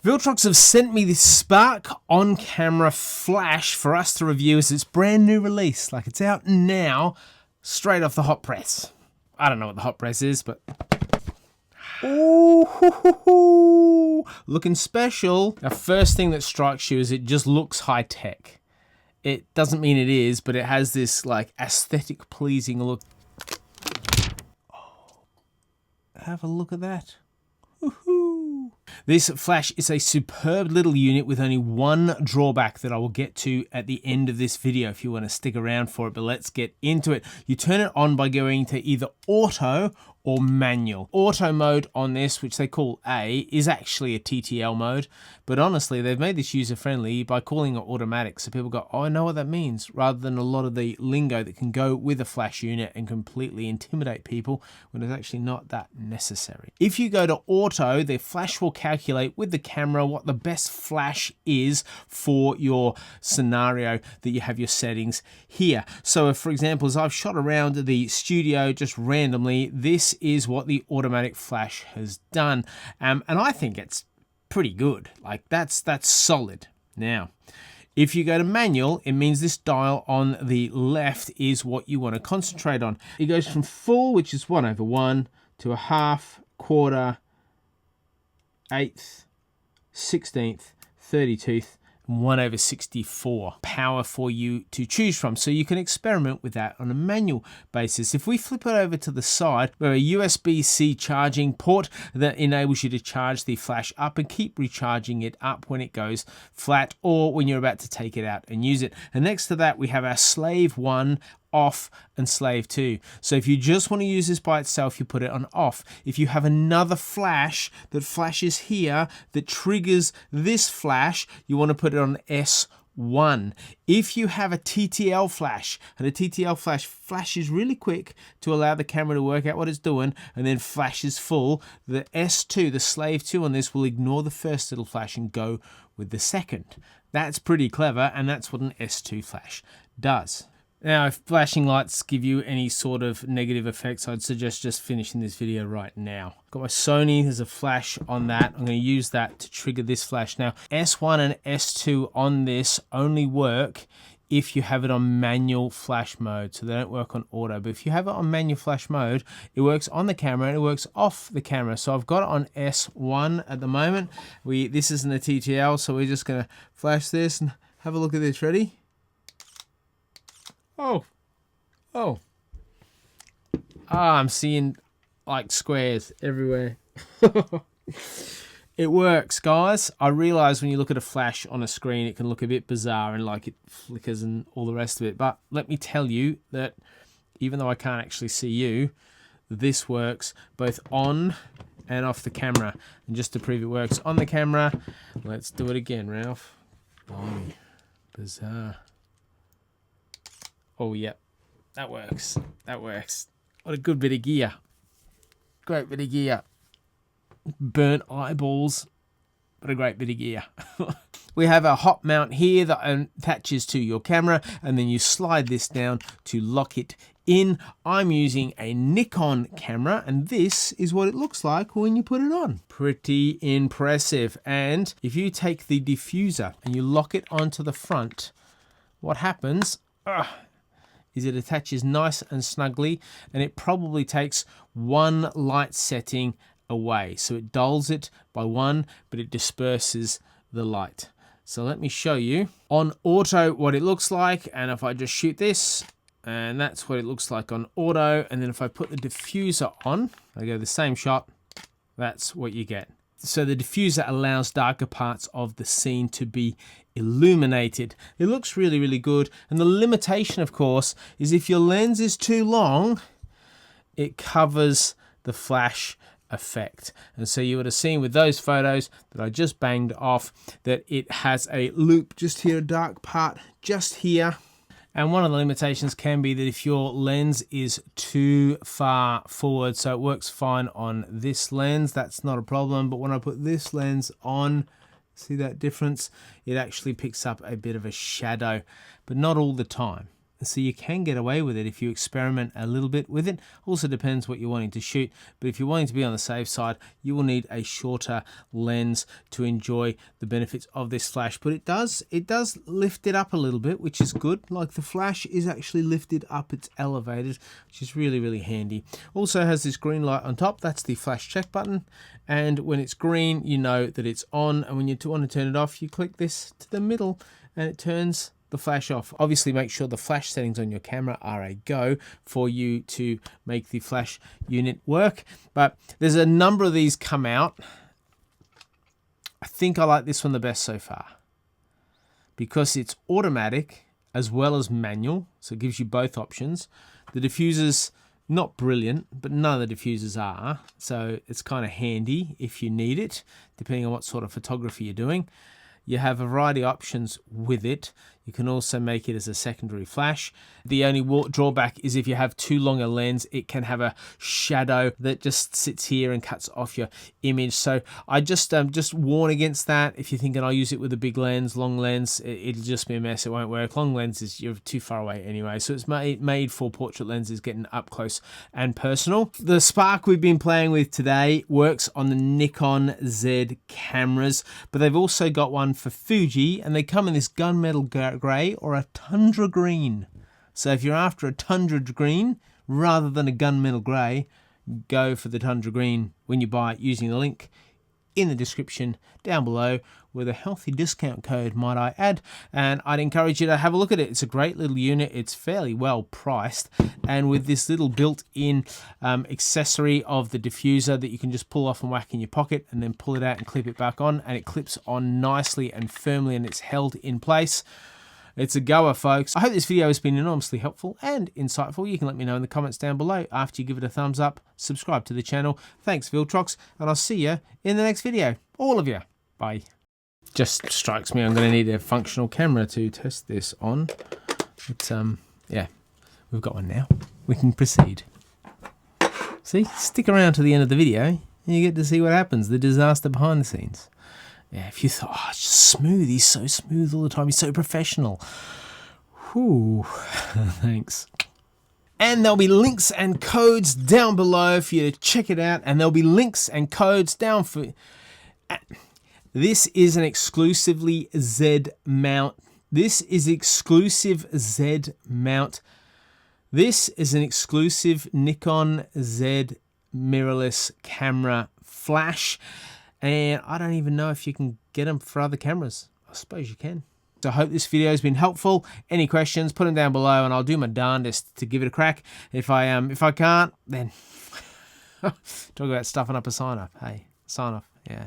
Viltrox have sent me this Spark on-camera flash for us to review as its brand new release. Like, it's out now, straight off the hot press. I don't know what the hot press is, but... Ooh, looking special. The first thing that strikes you is it just looks high-tech. It doesn't mean it is, but it has this, like, aesthetic pleasing look. Oh, have a look at that. Woohoo! This flash is a superb little unit with only one drawback that I will get to at the end of this video if you want to stick around for it, but let's get into it. You turn it on by going to either auto or manual. Auto mode on this, which they call A, is actually a TTL mode, but honestly they've made this user friendly by calling it automatic, so people go, oh, I know what that means, rather than a lot of the lingo that can go with a flash unit and completely intimidate people when it's actually not that necessary. If you go to auto, the flash will calculate with the camera what the best flash is for your scenario that you have your settings here. So if, for example, as I've shot around the studio just randomly, this is what the automatic flash has done, and I think it's pretty good. Like, that's solid. Now, if you go to manual, it means this dial on the left is what you want to concentrate on. It goes from full, which is 1/1, to a half, quarter, eighth, 16th, 32th, 1/64 power for you to choose from, so you can experiment with that on a manual basis. If we flip it over to the side, we have a USB-C charging port that enables you to charge the flash up and keep recharging it up when it goes flat or when you're about to take it out and use it. And next to that, we have our slave 1 off and slave 2. So if you just want to use this by itself, you put it on off. If you have another flash that flashes here that triggers this flash, you want to put it on S1. If you have a TTL flash, and a TTL flash flashes really quick to allow the camera to work out what it's doing and then flashes full, the S2, the slave 2 on this, will ignore the first little flash and go with the second. That's pretty clever, and that's what an S2 flash does. Now, if flashing lights give you any sort of negative effects, I'd suggest just finishing this video right now. Got my Sony, there's a flash on that. I'm going to use that to trigger this flash. Now, S1 and S2 on this only work if you have it on manual flash mode, so they don't work on auto. But if you have it on manual flash mode, it works on the camera and it works off the camera. So I've got it on S1 at the moment. This isn't a TTL, so we're just going to flash this and have a look at this. Ready? Oh. I'm seeing like squares everywhere. It works, guys. I realize when you look at a flash on a screen, it can look a bit bizarre and like it flickers and all the rest of it. But let me tell you that even though I can't actually see you, this works both on and off the camera. And just to prove it works on the camera, let's do it again, Ralph. Oh, bizarre. Oh, yep. That works. That works. What a good bit of gear. Great bit of gear. Burnt eyeballs, but a great bit of gear. We have a hot mount here that attaches to your camera, and then you slide this down to lock it in. I'm using a Nikon camera, and this is what it looks like when you put it on. Pretty impressive. And if you take the diffuser and you lock it onto the front, what happens is it attaches nice and snugly, and it probably takes one light setting away. So it dulls it by one, but it disperses the light. So let me show you on auto what it looks like. And if I just shoot this, and that's what it looks like on auto. And then if I put the diffuser on, I go the same shot, that's what you get. So the diffuser allows darker parts of the scene to be illuminated. It looks really, really good. And the limitation, of course, is if your lens is too long, it covers the flash effect. And so you would have seen with those photos that I just banged off that it has a loop just here, a dark part just here. And one of the limitations can be that if your lens is too far forward, so it works fine on this lens, that's not a problem. But when I put this lens on, see that difference? It actually picks up a bit of a shadow, but not all the time. So you can get away with it if you experiment a little bit with it. Also depends what you're wanting to shoot. But if you're wanting to be on the safe side, you will need a shorter lens to enjoy the benefits of this flash. But it does lift it up a little bit, which is good. Like the flash is actually lifted up, it's elevated, which is really, really handy. Also has this green light on top. That's the flash check button. And when it's green, you know that it's on. And when you want to turn it off, you click this to the middle and it turns the flash off. Obviously make sure the flash settings on your camera are a go for you to make the flash unit work. But there's a number of these come out. I think I like this one the best so far because it's automatic as well as manual, so it gives you both options. The diffuser's not brilliant, but none of the diffusers are, so it's kind of handy if you need it, depending on what sort of photography you're doing. You have a variety of options with it. You can also make it as a secondary flash. The only drawback is if you have too long a lens, it can have a shadow that just sits here and cuts off your image. So I just warn against that. If you're thinking I'll use it with a big lens, long lens, it'll just be a mess. It won't work. Long lenses, you're too far away anyway. So it's made for portrait lenses, getting up close and personal. The Spark we've been playing with today works on the Nikon Z cameras, but they've also got one for Fuji, and they come in this gunmetal grey or a tundra green. So if you're after a tundra green rather than a gunmetal grey, go for the tundra green when you buy it using the link in the description down below with a healthy discount code, might I add. And I'd encourage you to have a look at it. It's a great little unit. It's fairly well priced, and with this little built-in accessory of the diffuser that you can just pull off and whack in your pocket and then pull it out and clip it back on, and it clips on nicely and firmly and it's held in place. It's a goer, folks. I hope this video has been enormously helpful and insightful. You can let me know in the comments down below after you give it a thumbs up. Subscribe to the channel. Thanks, Viltrox, and I'll see you in the next video. All of you. Bye. Just strikes me I'm going to need a functional camera to test this on. But, yeah, we've got one now. We can proceed. See, stick around to the end of the video and you get to see what happens, the disaster behind the scenes. Yeah, if you thought, oh, it's just smooth, he's so smooth all the time, he's so professional. Whew, thanks. And there'll be links and codes down below for you to check it out, and there'll be links and codes down for... This is an exclusively Z mount. This is exclusive Z mount. This is an exclusive Nikon Z mirrorless camera flash. And I don't even know if you can get them for other cameras. I suppose you can. So I hope this video has been helpful. Any questions, put them down below and I'll do my darndest to give it a crack. If I can't, then talk about stuffing up a sign off. Hey, sign off, yeah.